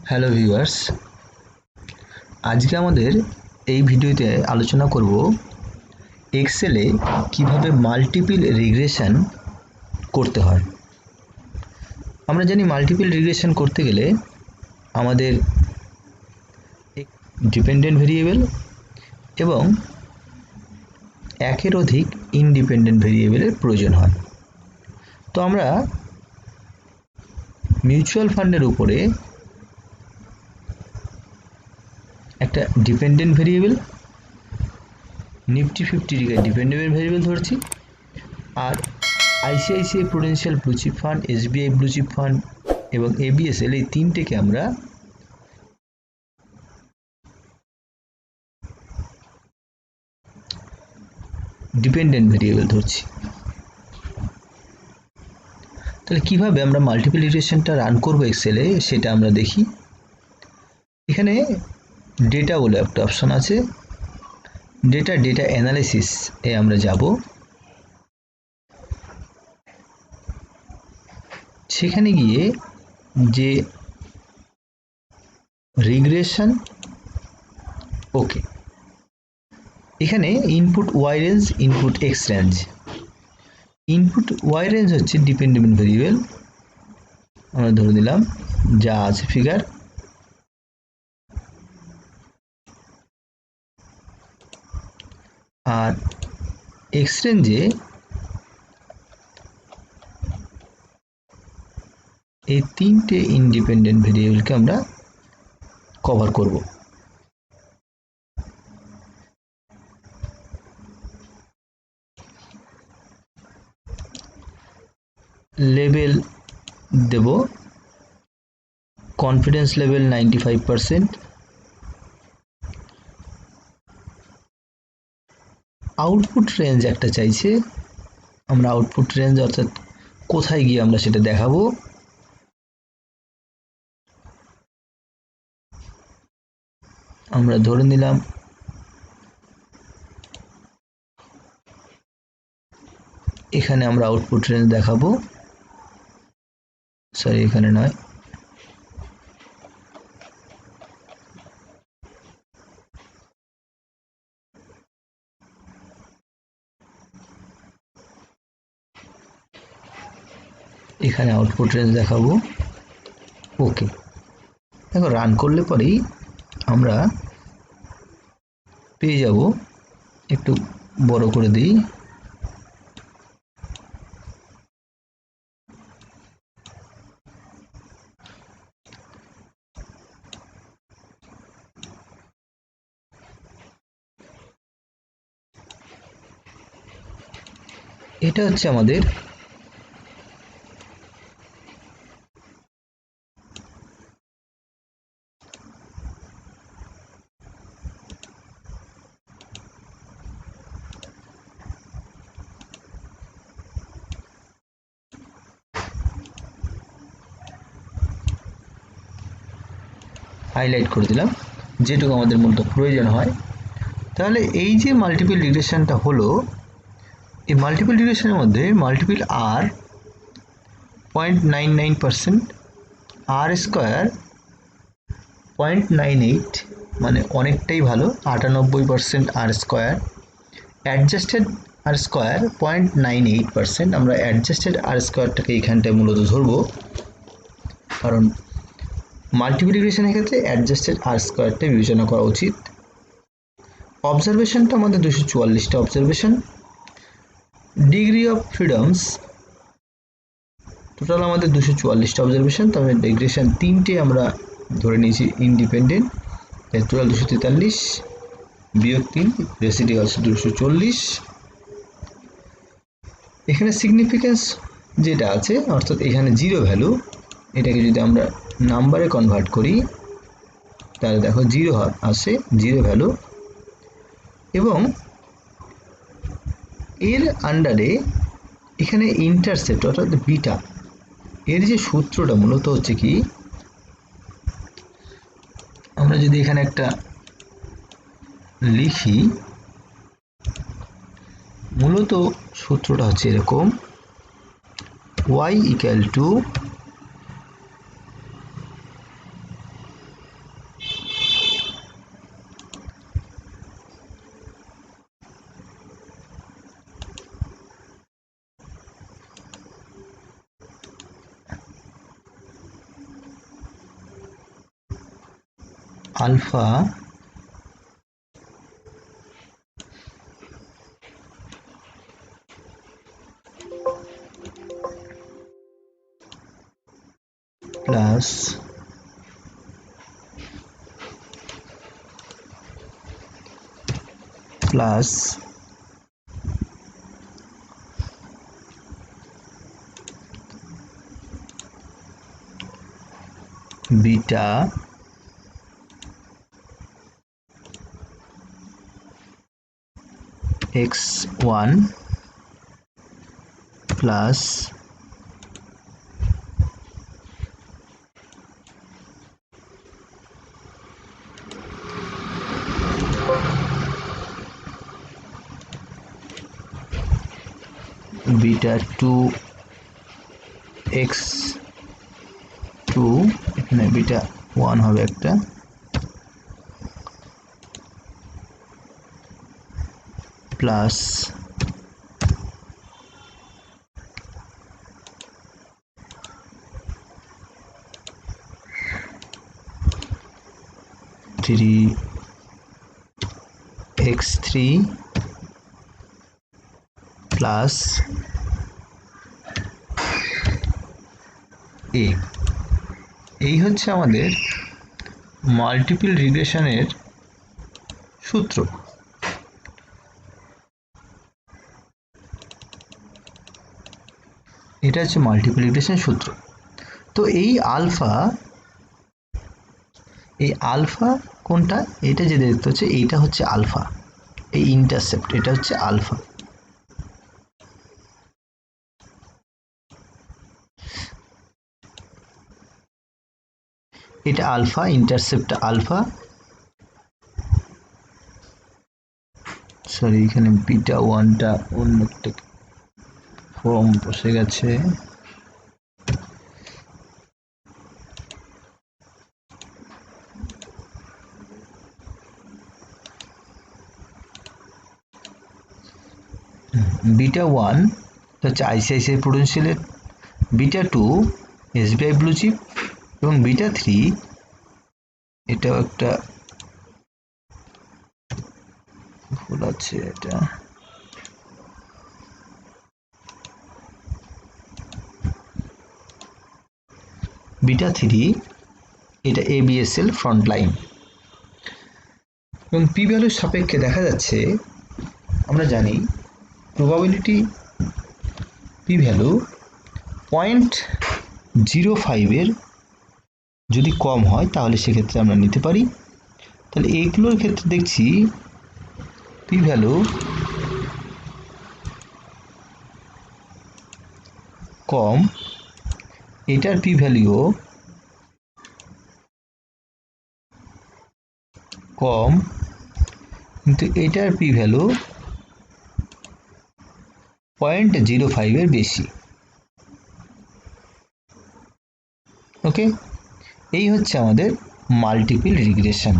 Hello viewers, আজকে আমাদের এই ভিডিওতে আলোচনা করব এক্সেলে কিভাবে মাল্টিপল রিগ্রেশন করতে হয়। আমরা জানি মাল্টিপল রিগ্রেশন করতে গেলে আমাদের ডিপেন্ডেন্ট ভেরিয়েবল এবং একের অধিক ইন্ডিপেন্ডেন্ট ভেরিয়েবলের প্রয়োজন হয়। তো আমরা মিউচুয়াল ফান্ডের উপরে একটা dependent variable Nifty 50 dependent variable ধরছি, আর ICICI Prudential blue chip fund, SBI blue chip fund এবং এবিএসএল এই তিনটেকে আমরা ডিপেন্ডেন্ট ভেরিয়েবল ধরছি। তাহলে কিভাবে আমরা মাল্টিপল রিগ্রেশনটা রান করব এক্সেলে সেটা আমরা দেখি। এখানে ডেটা বলে একটা অপশন আছে, ডেটা অ্যানালিসিস এ আমরা যাব। সেখানে গিয়ে যে রিগ্রেশন, ওকে, এখানে input Y range, input X range. Input Y range হচ্ছে ডিপেন্ডেন্ট ভেরিয়েবল, আমরা ধরে নিলাম যা আছে ফিগার। আর এক্স রেঞ্জে এই তিনটে ইন্ডিপেন্ডেন্ট ভেরিয়েবলকে আমরা কভার করব। লেভেল দেব কনফিডেন্স লেভেল 95%। আউটপুট রেঞ্জ একটা চাইছে, আমরা আউটপুট রেঞ্জ অর্থাৎ কোথায় গিয়ে আমরা সেটা দেখাবো। আমরা ধরে নিলাম এখানে আমরা আউটপুট রেঞ্জ দেখাবো, সরি এখানে নয়, এখানে আউটপুট রেঞ্জ দেখাবো। ওকে, দেখো রান করলে পরেই আমরা পেয়ে যাব। একটু বড় করে দিই, এটা হচ্ছে আমাদের হাইলাইট করে দিলাম যেটুকু আমাদের মূলত প্রয়োজন হয়। তাহলে এই যে মাল্টিপল রিগ্রেশনটা হলো, এই মাল্টিপল রিগ্রেশনের মধ্যে মাল্টিপল আর 0.99%, আর স্কোয়ার 0.98, মানে অনেকটাই ভালো, 98% আর স্কোয়ার। অ্যাডজাস্টেড আর স্কোয়ার 0.98%, আমরা অ্যাডজাস্টেড আর স্কোয়ারটাকে এখানটায় মূলত ধরবো, কারণ মাল্টিপল রিগ্রেশনের ক্ষেত্রে অ্যাডজাস্টেড আর স্কোয়ারটা বিবেচনা করা উচিত। অবজারভেশনটা আমাদের 244টা observation. Degree of freedoms total আমাদের 244টা অবজারভেশন। তবে রিগ্রেশন তিনটে আমরা ধরে নিয়েছি ইন্ডিপেন্ডেন্ট, টোটাল 243 বিয়োগ 3, রেসিডিউয়াল 240। এখানে সিগনিফিকেন্স যেটা আছে, অর্থাৎ এখানে জিরো ভ্যালু, এটাকে যদি আমরা নাম্বারে কনভার্ট করি তাহলে দেখো জিরো আসে, জিরো ভ্যালু। এবং এর আন্ডারে এখানে ইন্টারসেপ্ট অর্থাৎ বিটা, এর যে সূত্রটা মূলত হচ্ছে কি, আমরা যদি এখানে একটা লিখি, মূলত সূত্রটা হচ্ছে এরকম, y = alpha plus plus beta x1 plus beta 2x2 এখানে বিটা 1 হবে একটা প্লাস x3 প্লাস a এই হচ্ছে আমাদের মাল্টিপল রিগ্রেশনের সূত্র। এটা হচ্ছে মাল্টিপল রিগ্রেশনের সূত্র। তো এই আলফা কোনটা, এটা যে দেখতে হচ্ছে এইটা হচ্ছে আলফা, এই ইন্টারসেপ্ট এটা হচ্ছে আলফা। এটা আলফা, ইন্টারসেপ্ট আলফা, সরি এখানে বিটা 1টা অন্য একটা ফর্ম বসে গেছে। বিটা 1 হচ্ছে আইসিআইসিআই প্রুডেন্সিয়ালের, বিটা 2 এসবিআই ব্লু চিপ, এবং বিটা 3 এটাও একটা ভুল আছে, এটা বিটা 3 এটা এবিএসএল ফ্রন্ট লাইন। এবং পি ভ্যালুর সাপেক্ষে দেখা যাচ্ছে, আমরা জানি প্রবাবিলিটি পি ভ্যালু 0.05 যদি কম হয় তাহলে সেক্ষেত্রে আমরা নিতে পারি। তাহলে এইগুলোর ক্ষেত্রে দেখছি পি ভ্যালু কম, এটার পি ভ্যালুও কম, কিন্তু এটার পি ভ্যালু 0.05 বেশি। ওকে, এই হচ্ছে আমাদের মাল্টিপল রিগ্রেশন।